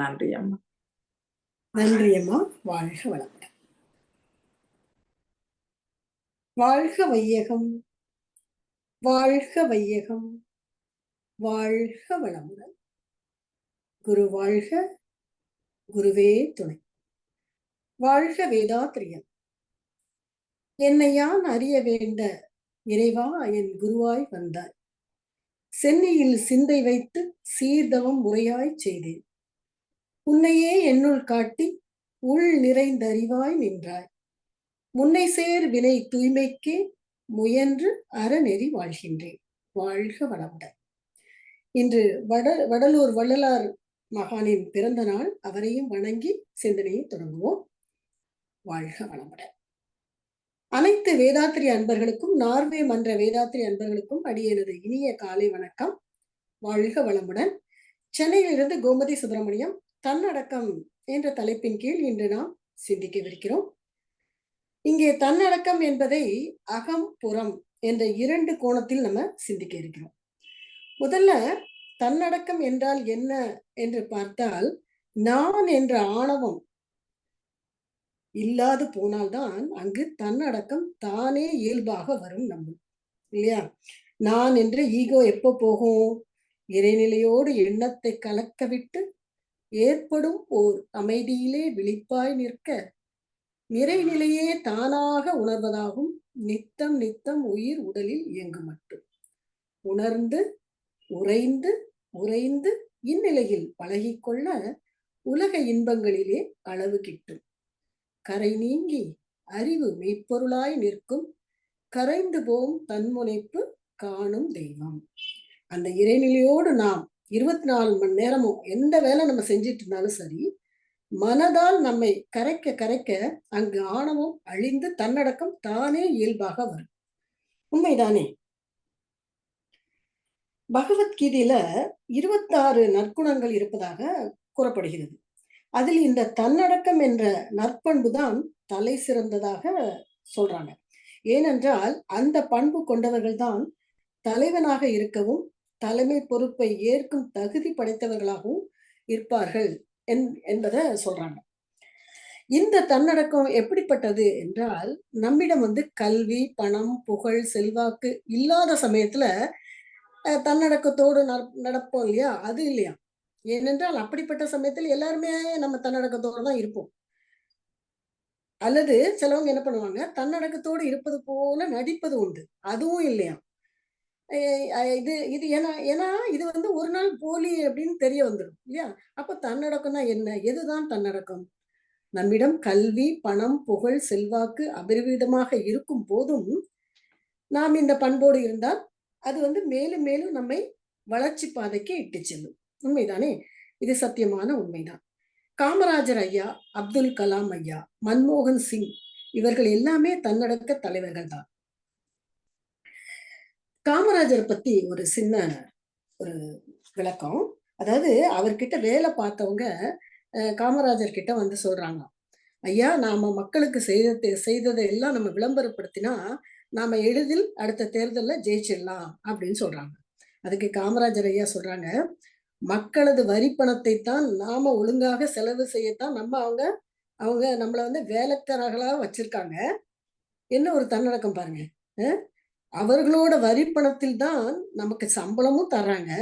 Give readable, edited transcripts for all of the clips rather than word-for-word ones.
நன்றி அம்மா. நன்றி அம்மா. வாழ்க வளமுடன். வாழ்க வையகம், வாழ்க வையகம், வாழ்க வளமுடன். குரு வாழ்க, குருவே துணை. வாழ்க வேதாத்திரியம். என்னை யான் அறிய வேண்ட இறைவா என் குருவாய் வந்தாய். சென்னியில் சிந்தை வைத்து சீர்தவம் முறையாய் செய்தேன். உன்னையே என்னுள் காட்டி உள் நிறைந்தறிவாய் நின்றாய். முன்னை சேர் வினை தூய்மைக்கே முயன்று அறநெறி வாழ்கின்றேன். வாழ்க வளமுடன். இன்று வடலூர் வள்ளலார் மகானின் பிறந்த நாள். அவரையும் வணங்கி சிந்தனையை தொடங்குவோம். வாழ்க வளமுடன். அனைத்து வேதாத்திரி அன்பர்களுக்கும், நார்வே மன்ற வேதாத்திரி அன்பர்களுக்கும் அடியேனது இனிய காலை வணக்கம். வாழ்க வளமுடன். சென்னையிலிருந்து கோமதி சுப்பிரமணியம். தன்னடக்கம் என்ற தலைப்பின் கீழ் இன்று நாம் சிந்திக்கவிருக்கிறோம். இங்கே தன்னடக்கம் என்பதை அகம் புறம் என்ற இரண்டு கோணத்தில் நம்ம சிந்திக்க இருக்கிறோம். முதல்ல தன்னடக்கம் என்றால் என்ன என்று பார்த்தால், நான் என்ற ஆணவம் இல்லாது போனால்தான் அங்கு தன்னடக்கம் தானே இயல்பாக வரும். நம்ம இல்லையா? நான் என்ற ஈகோ எப்போ போகும்? இறைநிலையோடு எண்ணத்தை கலக்க விட்டு ஏற்படும் ஓர் அமைதியிலே விழிப்பாய் நிற்க நிறைநிலையே தானாக உணர்வதாகும். நித்தம் நித்தம் உயிர் உடலில் இயங்கு மட்டும் உணர்ந்து உறைந்து உறைந்து இந்நிலையில் பழகிக்கொள்ள உலக இன்பங்களிலே அளவு கிட்டும். கரை நீங்கி அறிவு மெய்ப்பொருளாய் நிற்கும் கரைந்து போம் தன்முனைப்பு காணும் தெய்வம். அந்த இறைநிலையோடு நாம் 24 மணி நேரமும் எந்த வேலை நம்ம செஞ்சிட்டு இருந்தாலும் சரி, மனதால் நம்மை கரைக்க கரைக்க அங்கு ஆணவம் அழிந்து தன்னடக்கம் தானே இயல்பாக வரும். உண்மைதானே? பகவத்கீதையில 26 நற்குணங்கள் இருப்பதாக கூறப்படுகிறது. அதில் இந்த தன்னடக்கம் என்ற நற்பண்பு தான் தலை சிறந்ததாக சொல்றாங்க. ஏனென்றால் அந்த பண்பு கொண்டவர்கள் தான் தலைவனாக இருக்கவும் தலைமை பொறுப்பை ஏற்கும் தகுதி படைத்தவர்களாகவும் இருப்பார்கள் என்பதை சொல்றாங்க. இந்த தன்னடக்கம் எப்படிப்பட்டது என்றால், நம்மிடம் கல்வி, பணம், புகழ், செல்வாக்கு இல்லாத சமயத்துல தன்னடக்கத்தோடு நடப்போம் இல்லையா? அது இல்லையா? ஏனென்றால் அப்படிப்பட்ட சமயத்தில் எல்லாருமே நம்ம தன்னடக்கத்தோடு தான் இருப்போம். அல்லது சிலவங்க என்ன பண்ணுவாங்க, தன்னடக்கத்தோடு இருப்பது போல நடிப்பது உண்டு. அதுவும் இல்லையா? இது ஏன்னா இது ஒரு நாள் போலி அப்படின்னு தெரிய வந்துடும் இல்லையா? அப்ப தன்னடக்கம்னா என்ன? எதுதான் தன்னடக்கம்? நம்மிடம் கல்வி, பணம், புகழ், செல்வாக்கு அபரிவிதமாக இருக்கும் போதும் நாம் இந்த பண்போடு இருந்தால் அது மேலும் மேலும் நம்மை வளர்ச்சி பாதைக்கு இட்டு செல்லும். உண்மைதானே? இது சத்தியமான உண்மைதான். காமராஜர் ஐயா, அப்துல் கலாம் ஐயா, மன்மோகன் சிங் இவர்கள் எல்லாமே தன்னடக்க தலைவர்கள் தான். காமராஜர் பத்தி ஒரு சின்ன ஒரு விளக்கம். அதாவது அவர்கிட்ட வேலை பார்த்தவங்க காமராஜர் கிட்ட சொல்றாங்க, ஐயா நாம மக்களுக்கு செய்ததை எல்லாம் நம்ம விளம்பரப்படுத்தினா நாம எளிதில் அடுத்த தேர்தலில் ஜெயிச்சிடலாம் அப்படின்னு சொல்றாங்க. அதுக்கு காமராஜர் ஐயா சொல்றாங்க, மக்களது வரி பணத்தை தான் நாம ஒழுங்காக செலவு செய்யத்தான் அவங்க நம்மளை வேலைக்காரர்களாக வச்சிருக்காங்க. என்ன ஒரு தன்னடக்கம் பாருங்க. அவர்களோட வரி பணத்தில் தான் நமக்கு சம்பளமும் தர்றாங்க.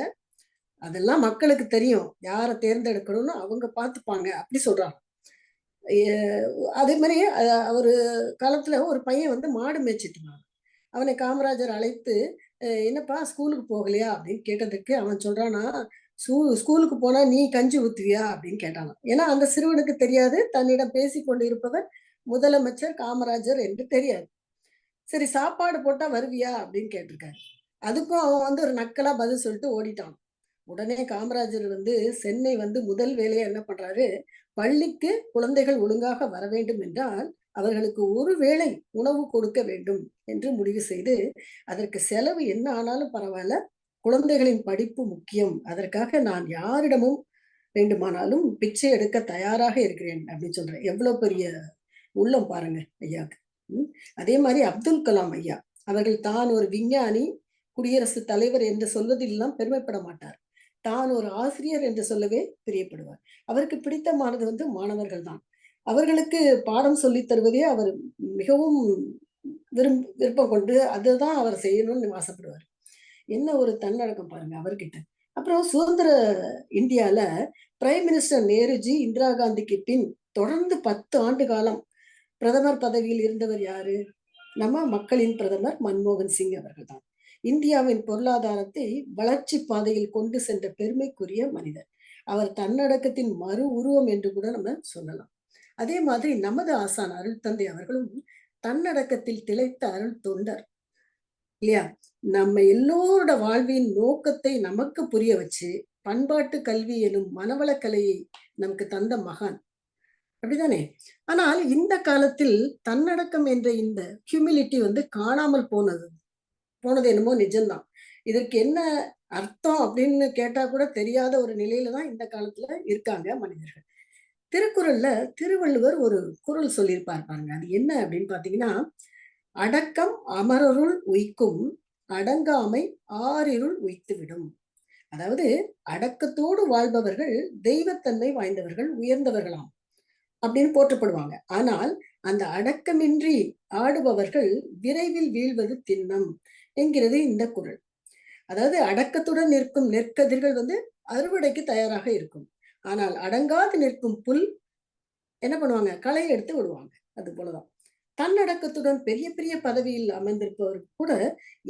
அதெல்லாம் மக்களுக்கு தெரியும், யாரை தேர்ந்தெடுக்கணும்னு அவங்க பார்த்துப்பாங்க அப்படி சொல்றாங்க. அதே மாதிரி ஒரு காலத்துல ஒரு பையன் மாடு மேய்ச்சிட்டு இருந்தான். அவனை காமராஜர் அழைத்து, என்னப்பா ஸ்கூலுக்கு போகலையா அப்படின்னு கேட்டதுக்கு அவன் சொல்றானா, ஸ்கூலுக்கு போனா நீ கஞ்சி ஊத்துவியா அப்படின்னு கேட்டானா. ஏன்னா அந்த சிறுவனுக்கு தெரியாது, தன்னிடம் பேசி கொண்டு இருப்பவர் முதலமைச்சர் காமராஜர் என்று தெரியாது. சரி சாப்பாடு போட்டா வருவியா அப்படின்னு கேட்டிருக்காரு. அதுக்கும் அவன் ஒரு நக்கலா பதில் சொல்லிட்டு ஓடிட்டான். உடனே காமராஜர் சென்னை முதல் வேலையை என்ன பண்றாரு, பள்ளிக்கு குழந்தைகள் ஒழுங்காக வர வேண்டும் என்றால் அவர்களுக்கு ஒரு வேளை உணவு கொடுக்க வேண்டும் என்று முடிவு செய்து, அதற்கு செலவு என்ன ஆனாலும் பரவாயில்ல, குழந்தைகளின் படிப்பு முக்கியம், அதற்காக நான் யாரிடமும் வேண்டுமானாலும் பிச்சை எடுக்க தயாராக இருக்கிறேன் அப்படின்னு சொல்றேன். எவ்வளவு பெரிய உள்ளம் பாருங்க ஐயாக்கு. அதே மாதிரி அப்துல் கலாம் ஐயா அவர்கள் தான் ஒரு விஞ்ஞானி, குடியரசுத் தலைவர் என்று சொல்வதிலெல்லாம் பெருமைப்பட மாட்டார். தான் ஒரு ஆசிரியர் என்று சொல்லவே பிரியப்படுவார். அவருக்கு பிடித்தமானது மாணவர்கள் தான். அவர்களுக்கு பாடம் சொல்லித் தருவதே அவர் மிகவும் விருப்பம் கொண்டு அதுதான் அவர் செய்யணும்னு ஆசைப்படுவார். என்ன ஒரு தன்னடக்கம் பாருங்க அவர்கிட்ட. அப்புறம் சுதந்திர இந்தியால பிரைம் மினிஸ்டர் நேருஜி, இந்திரா காந்திக்கு பின் தொடர்ந்து 10 ஆண்டு காலம் பிரதமர் பதவியில் இருந்தவர் யாரு? நம்ம மக்களின் பிரதமர் மன்மோகன் சிங் அவர்கள் தான். இந்தியாவின் பொருளாதாரத்தை வளர்ச்சி பாதையில் கொண்டு சென்ற பெருமைக்குரிய மனிதர். அவர் தன்னடக்கத்தின் மறு உருவம் என்று கூட நம்ம சொல்லலாம். அதே மாதிரி நமது ஆசான் அருள் தந்தை அவர்களும் தன்னடக்கத்தில் திளைத்த அருள் தொண்டர் இல்லையா? நம்ம எல்லோரோட வாழ்வின் நோக்கத்தை நமக்கு புரிய வச்சு, பண்பாட்டு கல்வி எனும் மனவளக் கலையை நமக்கு தந்த மகான். அப்படிதானே? ஆனால் இந்த காலத்தில் தன்னடக்கம் என்ற இந்த ஹியூமிலிட்டி காணாமல் போனது என்னமோ நிஜம்தான். இதற்கு என்ன அர்த்தம் அப்படின்னு கேட்டா கூட தெரியாத ஒரு நிலையில தான் இந்த காலத்துல இருக்காங்க மனிதர்கள். திருக்குறள்ல திருவள்ளுவர் ஒரு குறள் சொல்லியிருப்பார் பாருங்க. அது என்ன அப்படின்னு பார்த்தீங்கன்னா, "அடக்கம் அமரருள் உய்க்கும், அடங்காமை ஆரிருள் உய்த்துவிடும்." அதாவது அடக்கத்தோடு வாழ்பவர்கள் தெய்வத்தன்மை வாய்ந்தவர்கள், உயர்ந்தவர்களாம் அப்படின்னு போற்றப்படுவாங்க. ஆனால் அந்த அடக்கமின்றி ஆடுபவர்கள் விரைவில் வீழ்வது திண்ணம் என்கிறது இந்த குறள். அதாவது அடக்கத்துடன் நிற்கும் நெற்கதிர்கள் அறுவடைக்கு தயாராக இருக்கும். ஆனால் அடங்காது நிற்கும் புல் என்ன பண்ணுவாங்க? களை எடுத்து விடுவாங்க. அது போலதான். தன்னடக்கத்துடன் பெரிய பெரிய பதவியில் அமர்ந்திருப்பவர் கூட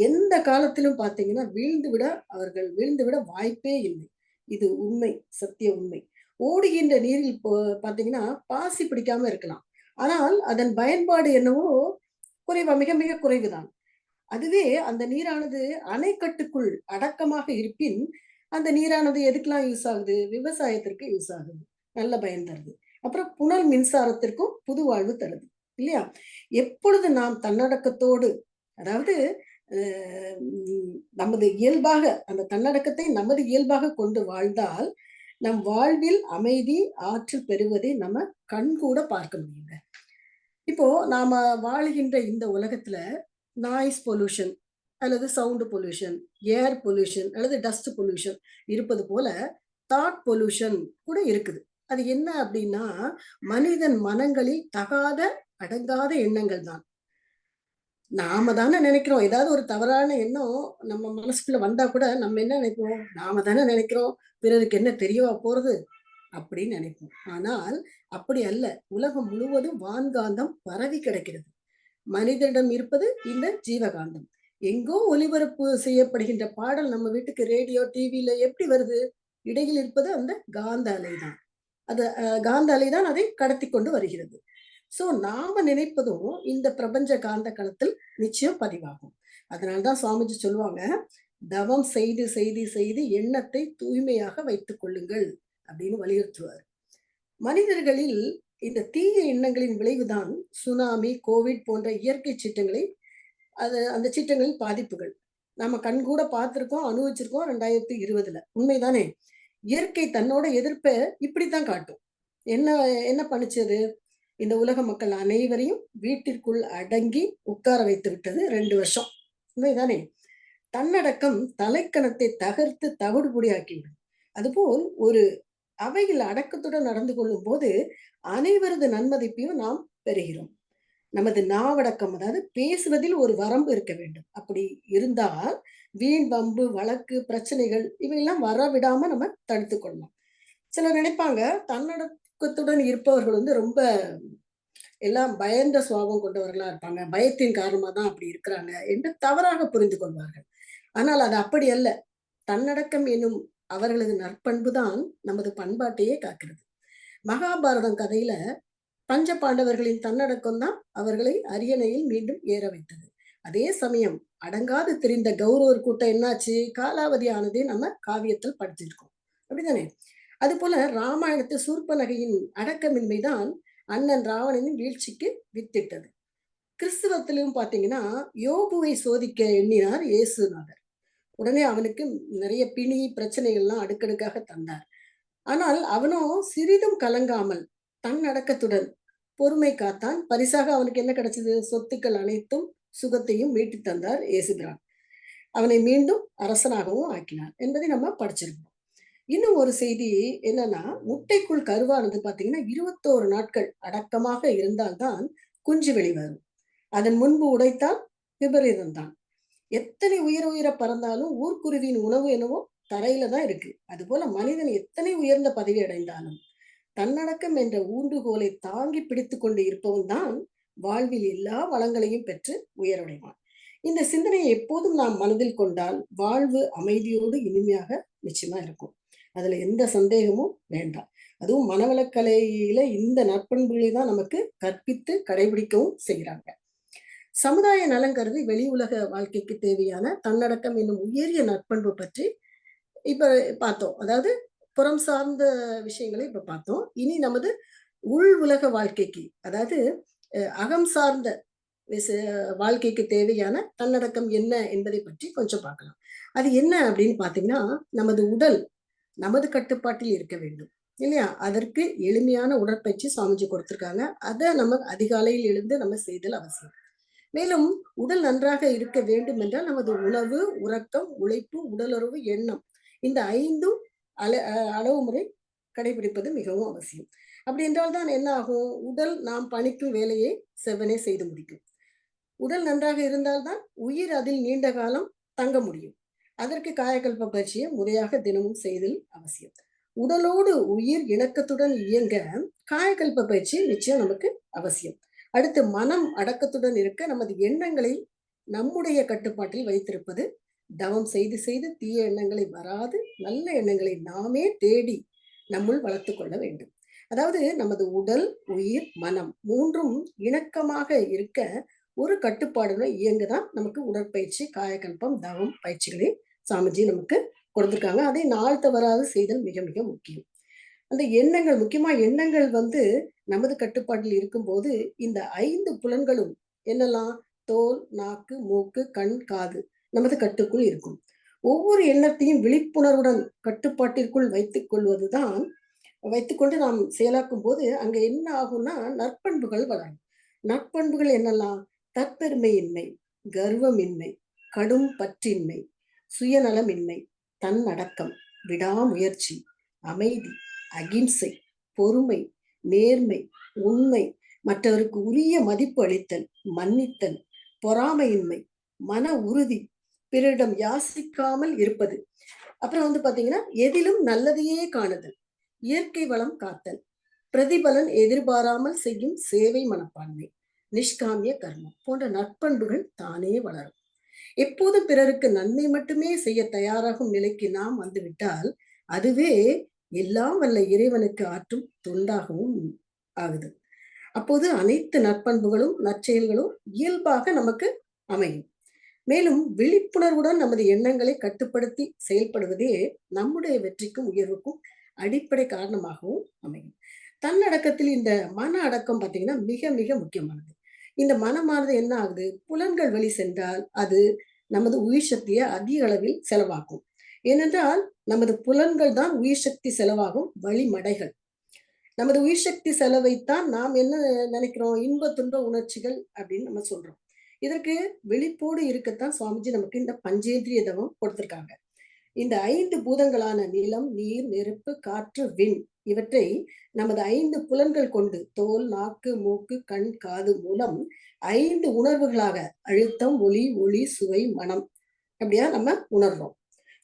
எந்த காலத்திலும் பார்த்தீங்கன்னா, வீழ்ந்து விட வாய்ப்பே இல்லை. இது உண்மை, சத்திய உண்மை. ஓடுகின்ற நீரில் பார்த்தீங்கன்னா, பாசி பிடிக்காம இருக்கலாம். ஆனால் அதன் பயன்பாடு என்னவோ மிக மிக குறைவுதான். அதுவே அந்த நீரானது அணைக்கட்டுக்குள் அடக்கமாக இருப்பின், அந்த நீரானது எதுக்கெல்லாம் யூஸ் ஆகுது? விவசாயத்திற்கு யூஸ் ஆகுது. நல்ல பயன் தருது. அப்புறம் புனல் மின்சாரத்திற்கும் புது வாழ்வு தருது. இல்லையா? எப்பொழுது நாம் தன்னடக்கத்தோடு அதாவது அ நமது இயல்பாக அந்த தன்னடக்கத்தை நமது இயல்பாக கொண்டு வாழ்ந்தால், நம் வாழ்வில் அமைதி, ஆற்றல் பெறுவதை நம்ம கண்கூட பார்க்க முடியுங்க. இப்போ நாம வாழுகின்ற இந்த உலகத்துல நாய்ஸ் பொல்யூஷன் அல்லது சவுண்ட் பொல்யூஷன், ஏர் பொல்யூஷன் அல்லது டஸ்ட் பொல்யூஷன் இருப்பது போல தாட் பொல்யூஷன் கூட இருக்குது. அது என்ன அப்படின்னா, மனிதன் மனங்களில் தகாத, அடங்காத எண்ணங்கள் தான். நாம தானே நினைக்கிறோம். ஏதாவது ஒரு தவறான எண்ணம் நம்ம மனசுக்குள்ள வந்தா கூட நம்ம என்ன நினைப்போம்? நாம தானே நினைக்கிறோம். பிறருக்கு என்ன தெரியவா போறது? அப்படின்னு நினைப்போம். ஆனால் அப்படி அல்ல. உலகம் முழுவதும் வான்காந்தம் பரவி கிடக்கிறது. மனிதனிடம் இருப்பது இந்த ஜீவகாந்தம். எங்கோ ஒலிபரப்பு செய்யப்படுகின்ற பாடல் நம்ம வீட்டுக்கு ரேடியோ, டிவில எப்படி வருது? இடையில் இருப்பது அந்த காந்த அலை தான். அது காந்த அலை தான் அதை கடத்திக் கொண்டு வருகிறது. சோ நாம நினைப்பதும் இந்த பிரபஞ்ச காந்த களத்தில் நிச்சயம் பதிவாகும். அதனால தான் சுவாமிஜி சொல்லுவாங்க, "தவம் செய்து செய்து செய்து எண்ணத்தை தூய்மையாக வைத்துக் கொள்ளுங்கள்" அப்படின்னு வலியுறுத்துவார். மனிதர்களில் இந்த தீய எண்ணங்களின் விளைவுதான் சுனாமி, கோவிட் போன்ற இயற்கை சீற்றங்களை அந்த சீற்றங்களின் பாதிப்புகள். நாம கண்கூட பார்த்திருக்கோம், அனுபவிச்சிருக்கோம் 2020ல. உண்மைதானே? இயற்கை தன்னோட எதிர்ப்ப இப்படித்தான் காட்டும். என்ன என்ன பண்ணுச்சு அது? இந்த உலக மக்கள் அனைவரையும் வீட்டிற்குள் அடங்கி உட்கார வைத்து விட்டது 2 வருஷம். உண்மைதானே? தன்னடக்கம் தலைக்கணத்தை தகர்த்து தவிடுபொடியாக்கிவிடும். அதுபோல் ஒரு அவையில் அடக்கத்துடன் நடந்து கொள்ளும்போது அனைவரது நன்மதிப்பையும் நாம் பெறுகிறோம். நமது நாவடக்கம் அதாவது பேசுவதில் ஒரு வரம்பு இருக்க வேண்டும். அப்படி இருந்தால் வீண் வம்பு, வழக்கு, பிரச்சனைகள் இவையெல்லாம் வரவிடாம நம்ம தடுத்துக் கொள்ளலாம். சிலர் நினைப்பாங்க, தன்னடக்கத்துடன் இருப்பவர்கள் ரொம்ப எல்லாம் பயந்த சுபாவம் கொண்டவர்களா இருப்பாங்க. பயத்தின் காரணமா தான் அப்படி இருக்கிறாங்க என்று தவறாக புரிந்து கொள்வார்கள். ஆனால் அது அப்படி அல்ல. தன்னடக்கம் எனும் அவர்களது நற்பண்பு தான் நமது பண்பாட்டையே காக்கிறது. மகாபாரதம் கதையில பஞ்ச பாண்டவர்களின் தன்னடக்கம் தான் அவர்களை அரியணையில் மீண்டும் ஏற வைத்தது. அதே சமயம் அடங்காது திரிந்த கௌரவர் கூட்டம் என்னாச்சு? காலாவதி ஆனதே நம்ம காவியத்தில் படிச்சிருக்கோம். அப்படிதானே? அதுபோல ராமாயணத்து சூர்ப்பனகையின் அடக்கமின்மைதான் அண்ணன் ராவணனின் வீழ்ச்சிக்கு வித்திட்டது. கிறிஸ்துவத்திலும் பார்த்தீங்கன்னா, யோபுவை சோதிக்க எண்ணினார் இயேசுநாதர். உடனே அவனுக்கு நிறைய பிணி, பிரச்சனைகள்லாம் அடுக்கடுக்காக தந்தார். ஆனால் அவனோ சிறிதும் கலங்காமல் தன்னடக்கத்துடன் பொறுமை காத்தான். பரிசாக அவனுக்கு என்ன கிடைச்சது? சொத்துக்கள் அனைத்தும் சுகத்தையும் மீட்டுத் தந்தார் இயேசுபிரான். அவனை மீண்டும் அரசனாகவும் ஆக்கினார் என்பதை நம்ம படிச்சிருக்கோம். இன்னும் ஒரு செய்தி என்னன்னா, முட்டைக்குள் கருவானது பார்த்தீங்கன்னா, 21 நாட்கள் அடக்கமாக இருந்தால் தான் குஞ்சு வெளிவரும். அதன் முன்பு உடைத்தால் விபரீதம் தான். எத்தனை உயர பறந்தாலும் ஊர்க்குருவியின் உணவு என்னவோ தரையில தான் இருக்கு. அதுபோல மனிதன் எத்தனை உயர்ந்த பதவி அடைந்தாலும், தன்னடக்கம் என்ற ஊன்றுகோலை தாங்கி பிடித்துக் கொண்டு இருப்பவன் தான் வாழ்வில் எல்லா வளங்களையும் பெற்று உயரடைவான். இந்த சிந்தனையை எப்போதும் நாம் மனதில் கொண்டால் வாழ்வு அமைதியோடு இனிமையாக நிச்சயமா இருக்கும். அதுல எந்த சந்தேகமும் வேண்டாம். அதுவும் மனவளக்கலையில இந்த நற்பண்புகளை தான் நமக்கு கற்பித்து கடைபிடிக்கவும் செய்கிறாங்க. சமுதாய நலன் கருதி வெளி உலக வாழ்க்கைக்கு தேவையான தன்னடக்கம் என்னும் உயரிய நற்பண்பு பற்றி இப்ப பார்த்தோம். அதாவது புறம் சார்ந்த விஷயங்களை இப்ப பார்த்தோம். இனி நமது உள் உலக வாழ்க்கைக்கு, அதாவது அகம் சார்ந்த விச வாழ்க்கைக்கு தேவையான தன்னடக்கம் என்ன என்பதை பற்றி கொஞ்சம் பார்க்கலாம். அது என்ன அப்படின்னு பார்த்தீங்கன்னா, நமது உடல் நமது கட்டுப்பாட்டில் இருக்க வேண்டும். இல்லையா? அதற்கு எளிமையான உடற்பயிற்சி சாமிஜி கொடுத்திருக்காங்க. அத நம்ம அதிகாலையில் எழுந்து நம்ம செய்தல் அவசியம். மேலும் உடல் நன்றாக இருக்க வேண்டும் என்றால் நமது உணவு, உறக்கம், உழைப்பு, உடலுறவு, எண்ணம் இந்த 5ம் அளவு முறை கடைபிடிப்பது மிகவும் அவசியம். அப்படி என்றால் தான் என்ன ஆகும்? உடல் நாம் பணிக்கும் வேலையை செவ்வனே செய்து முடிக்கும். உடல் நன்றாக இருந்தால் தான் உயிர் அதில் நீண்ட காலம் தங்க முடியும். அதற்கு காயகல்ப பயிற்சியை முறையாக தினமும் செய்தல் அவசியம். உடலோடு உயிர் இணக்கத்துடன் இயங்க காயகல்ப பயிற்சி நிச்சயம் நமக்கு அவசியம். அடுத்து மனம் அடக்கத்துடன் இருக்க நமது எண்ணங்களை நம்முடைய கட்டுப்பாட்டில் வைத்திருப்பது, தவம் செய்து செய்து தீய எண்ணங்களை வராது நல்ல எண்ணங்களை நாமே தேடி நம்முள் வளர்த்து கொள்ள வேண்டும். அதாவது நமது உடல், உயிர், மனம் 3ம் இணக்கமாக இருக்க ஒரு கட்டுப்பாடுடன் இயங்க தான் நமக்கு உடற்பயிற்சி, காயகல்பம், தவம் பயிற்சிகளை சாமிஜி நமக்கு கொடுத்திருக்காங்க. அதை நாள் தவறாது செய்தல் மிக மிக முக்கியம். அந்த எண்ணங்கள் முக்கியமா எண்ணங்கள் நமது கட்டுப்பாட்டில் இருக்கும்போது, இந்த 5 புலன்களும் என்னலாம்? தோல், நாக்கு, மூக்கு, கண், காது நமது கட்டுக்குள் இருக்கும். ஒவ்வொரு எண்ணத்தையும் விழிப்புணர்வுடன் கட்டுப்பாட்டிற்குள் வைத்துக்கொண்டு நாம் செயலாக்கும்போது, அங்க என்ன ஆகும்னா, நற்பண்புகள் வளரும். நற்பண்புகள் என்னலாம்? தற்பெருமையின்மை, கர்வமின்மை, கடும் பற்றின்மை, சுயநலமின்மை, தன்னடக்கம், விடாமுயற்சி, அமைதி, அகிம்சை, பொறுமை, நேர்மை, உண்மை, மற்றவருக்கு உரிய மதிப்பு அளித்தல், மன்னித்தல், பொறாமையின்மை, மன உறுதி, பிறரிடம் யாசிக்காமல் இருப்பது. அப்புறம் பாத்தீங்கன்னா, எதிலும் நல்லதையே காணுதல், இயற்கை வளம் காத்தல், பிரதிபலன் எதிர்பாராமல் செய்யும் சேவை மனப்பான்மை, நிஷ்காமிய கர்மம் போன்ற நற்பண்புகள் தானே வளரும். எப்போதும் பிறருக்கு நன்மை மட்டுமே செய்ய தயாராகும் நிலைக்கு நாம் வந்துவிட்டால், அதுவே எல்லாம் வல்ல இறைவனுக்கு ஆற்றும் தொண்டாகவும் ஆகுது. அப்போது அனைத்து நற்பண்புகளும், நற்செயல்களும் இயல்பாக நமக்கு அமையும். மேலும் விழிப்புணர்வுடன் நமது எண்ணங்களை கட்டுப்படுத்தி செயல்படுவதே நம்முடைய வெற்றிக்கும் உயர்வுக்கும் அடிப்படை காரணமாகவும் அமையும். தன்னடக்கத்தில் இந்த மன அடக்கம் பார்த்தீங்கன்னா மிக மிக முக்கியமானது. இந்த மனமானது என்ன ஆகுது? புலன்கள் வழி சென்றால் அது நமது உயிர் சக்தியை அதிக அளவில் செலவாக்கும். ஏனென்றால் நமது புலன்கள் தான் உயிர் சக்தி செலவாகும் வழிமடைகள். நமது உயிர் சக்தி செலவைத்தான் நாம் என்ன நினைக்கிறோம்? இன்ப துன்ப உணர்ச்சிகள் அப்படின்னு நம்ம சொல்றோம். இதற்கு விழிப்போடு இருக்கத்தான் சுவாமிஜி நமக்கு இந்த பஞ்சேந்திரிய தவம் கொடுத்திருக்காங்க. இந்த 5 பூதங்களான நிலம், நீர், நெருப்பு, காற்று, விண் இவற்றை நமது 5 புலன்கள் கொண்டு தோல், நாக்கு, மூக்கு, கண், காது மூலம் 5 உணர்வுகளாக அழுத்தம், ஒளி, சுவை, மனம் அப்படியா நம்ம உணர்றோம்.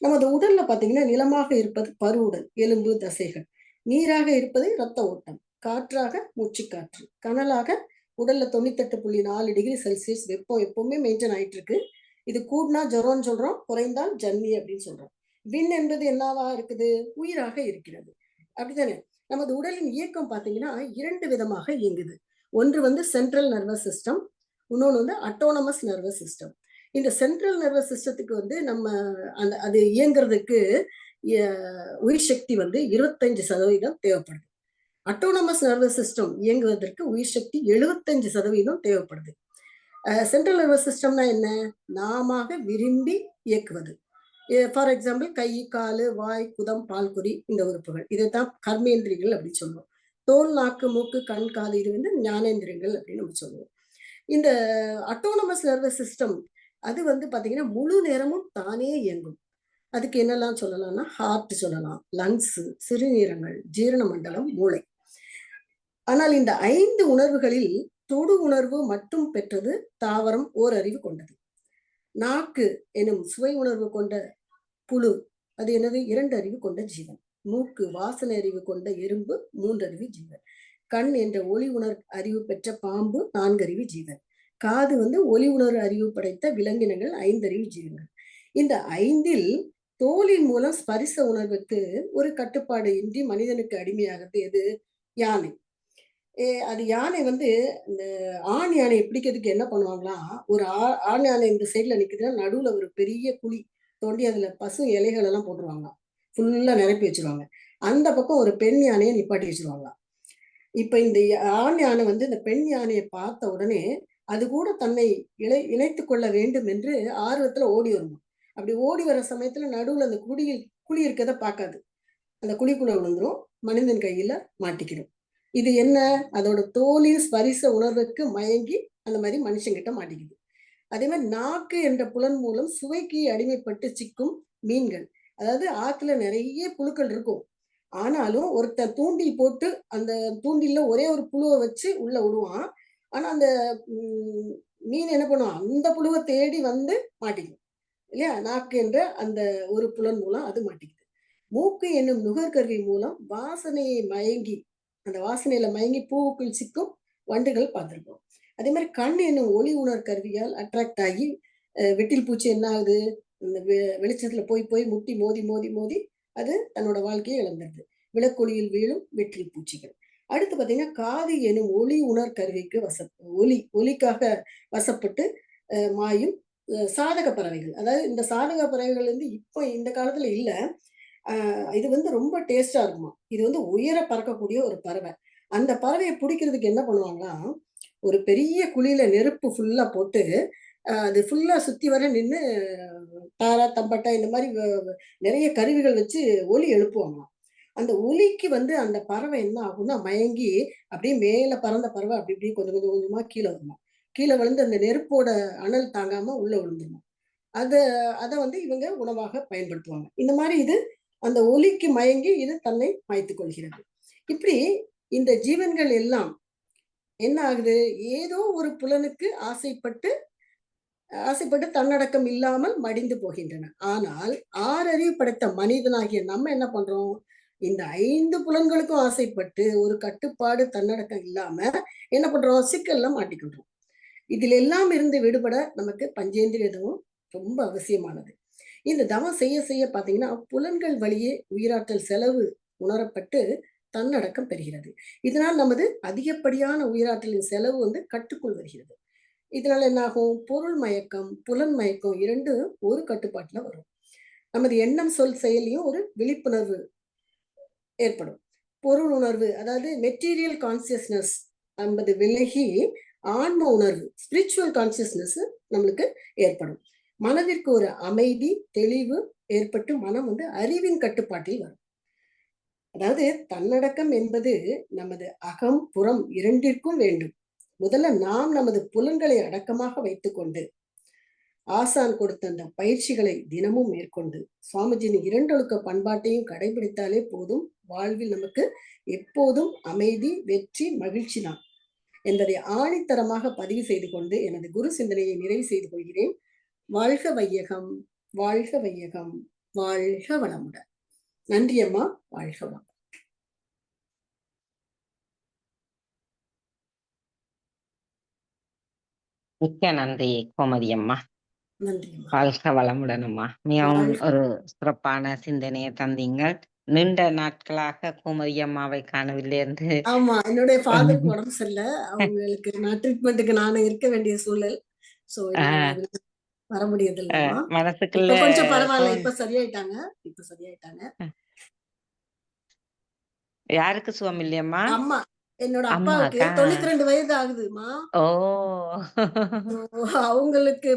நமது உடல்ல பார்த்தீங்கன்னா, நிலமாக இருப்பது பருவுடல், எலும்பு, தசைகள். நீராக இருப்பது இரத்த ஓட்டம். காற்றாக மூச்சுக்காற்று. கனலாக உடல்ல 98.4 டிகிரி செல்சியஸ் வெப்பம் எப்பவுமே மெயின்டெயின் ஆயிட்டு இருக்கு. இது கூடுனா ஜுரம்னு சொல்றோம், குறைந்தால் ஜன்னி அப்படின்னு சொல்றோம். விண் என்பது என்னவா இருக்குது? உயிராக இருக்கிறது. அப்படித்தானே? நமது உடலின் இயக்கம் பார்த்தீங்கன்னா, 2 விதமாக இயங்குது. ஒன்று சென்ட்ரல் நர்வஸ் சிஸ்டம், இன்னொன்னு அட்டானமஸ் நர்வஸ் சிஸ்டம். இந்த சென்ட்ரல் நர்வஸ் சிஸ்டத்துக்கு நம்ம அது இயங்குறதுக்கு உயிர் சக்தி 25% தேவைப்படுது. அட்டானமஸ் நர்வஸ் சிஸ்டம் இயங்குவதற்கு உயிர் சக்தி 75% தேவைப்படுது. சென்ட்ரல் நர்வஸ் சிஸ்டம்னா என்ன? நாமாக விரும்பி இயக்குவது. ஃபார் எக்ஸாம்பிள் கை, காலு, வாய், குதம், பால்குறி இந்த உறுப்புகள். இதைத்தான் கர்மேந்திரியங்கள் அப்படின்னு சொல்லுவோம். தோல், நாக்கு, மூக்கு, கண், காது இது ஞானேந்திரியங்கள் அப்படின்னு நம்ம சொல்லுவோம். இந்த அட்டானமஸ் நர்வஸ் சிஸ்டம் அது பார்த்தீங்கன்னா, முழு நேரமும் தானே இயங்கும். அதுக்கு என்னெல்லாம் சொல்லலாம்னா, ஹார்ட் சொல்லலாம், லங்ஸ், சிறுநீரகங்கள், ஜீரண மண்டலம், மூளை. ஆனால் இந்த 5 உணர்வுகளில் தொடு உணர்வு மட்டும் பெற்றது தாவரம் ஓரறிவு கொண்டது. நாக்கு எனும் சுவை உணர்வு கொண்ட புழு, அது என்னது? 2 அறிவு கொண்ட ஜீவன். மூக்கு வாசனை அறிவு கொண்ட எறும்பு 3 அறிவு ஜீவன். கண் என்ற ஒளி உணர் அறிவு பெற்ற பாம்பு 4 அறிவு ஜீவன். காது ஒளி உணர்வு அறிவு படைத்த விலங்கினங்கள் 5 அறிவு ஜீவன்கள். இந்த 5ல் தோலின் மூலம் ஸ்பரிச உணர்வுக்கு ஒரு கட்டுப்பாடு இன்றி மனிதனுக்கு அடிமையாகிறது எது? யானை. அது யானை இந்த ஆண் யானையை பிடிக்கிறதுக்கு என்ன பண்ணுவாங்களாம், ஒரு ஆண் யானை இந்த சைட்ல நிக்குதுன்னா நடுவுல ஒரு பெரிய குழி தோண்டி அதுல பசு இலைகள் எல்லாம் போட்டுருவாங்களாம். ஃபுல்லா நிரப்பி வச்சிருவாங்க. அந்த பக்கம் ஒரு பெண் யானையை நிப்பாட்டி வச்சிருவாங்களாம். இப்ப இந்த ஆண் யானை இந்த பெண் யானையை பார்த்த உடனே அது கூட தன்னை இணைத்துக் கொள்ள வேண்டும் என்று ஆர்வத்துல ஓடி வருமா. அப்படி ஓடி வர சமயத்துல நடுவுல அந்த குழி இருக்கிறத பார்க்காது. அந்த குழிக்குள்ள விழுந்துரும், மனிதன் கையில மாட்டிக்கிடும். இது என்ன? அதோட தோலின் ஸ்பரிச உணர்வுக்கு மயங்கி அந்த மாதிரி மனுஷங்கிட்ட மாட்டிக்குது. அதே மாதிரி நாக்கு என்ற புலன் மூலம் சுவைக்கு அடிமைப்பட்டு சிக்கும் மீன்கள். அதாவது ஆத்துல நிறைய புழுக்கள் இருக்கும். ஆனாலும் ஒருத்தன் தூண்டில் போட்டு அந்த தூண்டில்ல ஒரே ஒரு புழுவை வச்சு உள்ள விடுவான். ஆனா அந்த மீன் என்ன பண்ணும்? அந்த புழுவை தேடி வந்து மாட்டிக்கும் இல்லையா? நாக்கு என்ற அந்த ஒரு புலன் மூலம் அது மாட்டிக்குது. மூக்கு என்னும் நுகர்கருவி மூலம் வாசனையை மயங்கி அந்த வாசனையில மயங்கி பூவுக்குள் சிக்கும் வண்டுகள் பார்த்திருக்கோம். அதே மாதிரி கண் என்னும் ஒளி உணர் கருவியால் அட்ராக்ட் ஆகி வெட்டில் பூச்சி என்ன ஆகுது? இந்த வெளிச்சத்துல போய் போய் முட்டி மோதி மோதி மோதி அது தன்னோட வாழ்க்கையை இழந்துருது. விளக்கொளியில் வீழும் வெற்றில் பூச்சிகள். அடுத்து பாத்தீங்கன்னா, காது எனும் ஒளி உணர் கருவிக்கு ஒலிக்காக வசப்பட்டு மாயும் சாதக பறவைகள். அதாவது இந்த சாதக பறவைகள் இப்போ இந்த காலத்துல இல்ல. இது ரொம்ப டேஸ்டா இருக்குமா. இது உயர பறக்கக்கூடிய ஒரு பறவை. அந்த பறவைய புடிக்கிறதுக்கு என்ன பண்ணுவாங்கன்னா, ஒரு பெரிய குழியில நெருப்பு ஃபுல்லா போட்டு, அது ஃபுல்லா சுத்தி வர நின்னு தாரா, தம்பட்டா இந்த மாரி நெறைய கருவிகள் வச்சு ஒலி எழுப்புவாங்களாம். அந்த ஒலிக்கு அந்த பறவை என்ன ஆகும்னா, மயங்கி அப்படியே மேல பறந்த பறவை அப்படி இப்படி கொஞ்சம் கொஞ்சம் கொஞ்சமா கீழ வருமாம். கீழ விழுந்து அந்த நெருப்போட அனல் தாங்காம உள்ள விழுந்துருமாம். அத அத இவங்க உணவாக பயன்படுத்துவாங்க. இந்த மாரி இது அந்த ஒலிக்கு மயங்கி இது தன்னை மாய்த்துக் கொள்கிறது. இப்படி இந்த ஜீவன்கள் எல்லாம் என்ன ஆகுது? ஏதோ ஒரு புலனுக்கு ஆசைப்பட்டு தன்னடக்கம் இல்லாமல் மடிந்து போகின்றன. ஆனால் 6 அறிவு படைத்த மனிதனாகிய நம்ம என்ன பண்றோம்? இந்த 5 புலன்களுக்கும் ஆசைப்பட்டு ஒரு கட்டுப்பாடு, தன்னடக்கம் இல்லாம என்ன பண்றோம்? சிக்கல்ல மாட்டிக்கின்றோம். இதில் எல்லாம் இருந்து விடுபட நமக்கு பஞ்சேந்திரிய தவம் ரொம்ப அவசியமானது. இந்த தவம் செய்ய செய்ய பார்த்தீங்கன்னா, புலன்கள் வழியே உயிராற்றல் செலவு உணரப்பட்டு தன்னடக்கம் பெறுகிறது. இதனால் நமது அதிகப்படியான உயிராற்றலின் செலவு கட்டுக்குள் வருகிறது. இதனால என்ன ஆகும்? பொருள் மயக்கம், புலன் மயக்கம் 2ம் ஒரு கட்டுப்பாட்டுல வரும். நமது எண்ணம், சொல், செயலியும் ஒரு விழிப்புணர்வு ஏற்படும். பொருள் உணர்வு, அதாவது மெட்டீரியல் கான்சியஸ்னஸ் என்பது விலகி ஆன்ம உணர்வு, ஸ்பிரிச்சுவல் கான்சியஸ்னஸ் நம்மளுக்கு ஏற்படும். மனதிற்கு ஒரு அமைதி, தெளிவு ஏற்பட்டு மனம் அறிவின் கட்டுப்பாட்டில் வரும். அதாவது தன்னடக்கம் என்பது நமது அகம், புறம் 2ற்கும் வேண்டும். முதல்ல நாம் நமது புலன்களை அடக்கமாக வைத்துக்கொண்டு ஆசான் கொடுத்த அந்த பயிற்சிகளை தினமும் மேற்கொண்டு சுவாமிஜியின் 2 ஒழுக்க பண்பாட்டையும் கடைபிடித்தாலே போதும். வாழ்வில் நமக்கு எப்போதும் அமைதி, வெற்றி, மகிழ்ச்சி தான் என்பதை ஆணித்தரமாக பதிவு செய்து கொண்டு எனது குரு சிந்தனையை நிறைவு செய்து கொள்கிறேன். வாழ்க வையகம், வாழ்க வையகம், வாழ்க வளமுடன். நன்றி அம்மா. வாழ்க வளம். மிக்க நன்றி கோமதி அம்மா. நன்றி அம்மா. வாழ்க வளமுடன் அம்மா. மிகவும் ஒரு சிறப்பான சிந்தனையை தந்தீங்கள். நீண்ட நாட்களாக கோமதி அம்மாவை காணவில்லை என்று. ஆமா, என்னுடைய ஃபாதருக்கு உடம்பு சரியில்ல. அவங்களுக்கு நான் ட்ரீட்மெண்ட்டுக்கு நானும் இருக்க வேண்டிய சூழல். சோ வர முடியது இல்லம்மா. மனசுக்குள்ள இப்ப கொஞ்சம் பரவாயில்ல. இப்ப சரியாயிட்டாங்க. யாருக்கு சுகம் இல்லையம்மா? அம்மா என்னோட அப்பாவுக்கு அம்மாக்கா? 92 வயது ஆகுதும்மா. ஓ! அவங்களுக்கு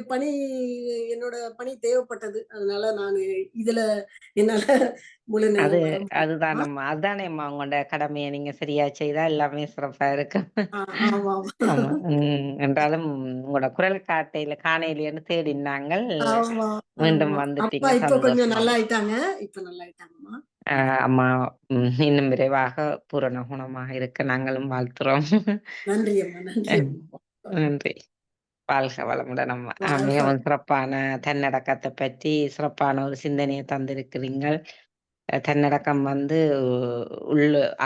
என்னோட பணி தேவைப்பட்டது. அதனால நானு இதுல என்னால முழு அது நேரம் வர முடியலம்மா. அதுதானம்மா. அதானேம்மா உங்களோட கடமைய நீங்க சரியா செய்தா எல்லாமே சிறப்பா இருக்கும். ஆ ஆமாமா. ஆமா. என்றாலும் உங்களோட குரல் காணையிலேன்னு தேடினாங்கள். ஆமா, மீண்டும் ஆமா. அப்பா வந்துட்டீங்க. இப்ப கொஞ்சம் சந்தோஷமா இருக்கு. நல்லாயிட்டாங்க. இப்ப நல்லாயிட்டாங்கம்மா. அம்மா இன்னும் விரைவாக பூரண குணமாக இருக்க நாங்களும் வாழ்த்துறோம். நன்றி அம்மா, நன்றி அம்மா. நன்றி. வாழ்க வளமுடன் அம்மா. வாழ்க மிகவும் வளமுடன். சிறப்பான தன்னடக்கத்த பற்றி சிறப்பான ஒரு சிந்தனைய தந்திருக்கிறீங்கள். தன்னடக்கம் வந்து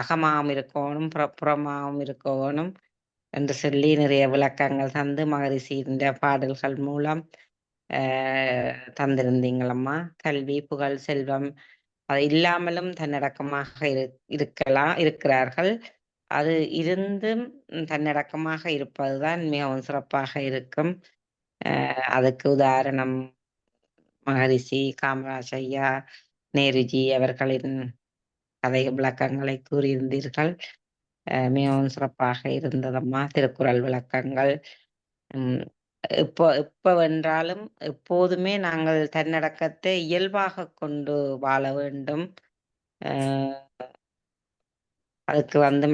அகமாவும் இருக்கோணும், புறமாவும் இருக்கோணும் என்று சொல்லி நிறைய விளக்கங்கள் தந்து மகரிஷியின் பாடல்கள் மூலம் அ தந்திருந்தீங்களம்மா. கல்வி, புகழ், செல்வம் அது இல்லாமலும் தன்னடக்கமாக இருக்கிறார்கள். அது இருந்தும் தன்னடக்கமாக இருப்பதுதான் மிகவும் சிறப்பாக இருக்கும். அதுக்கு உதாரணம் மகரிஷி, காமராஜ் ஐயா, நேருஜி அவர்களின் கதை விளக்கங்களை கூறியிருந்தீர்கள். மிகவும் சிறப்பாக இருந்ததம்மா. திருக்குறள் விளக்கங்கள். ம் எப்பவென்றாலும் எப்போதுமே நாங்கள் தன்னடக்கத்தை இயல்பாகக் கொண்டு வாழ வேண்டும். அ அதுக்கு வந்து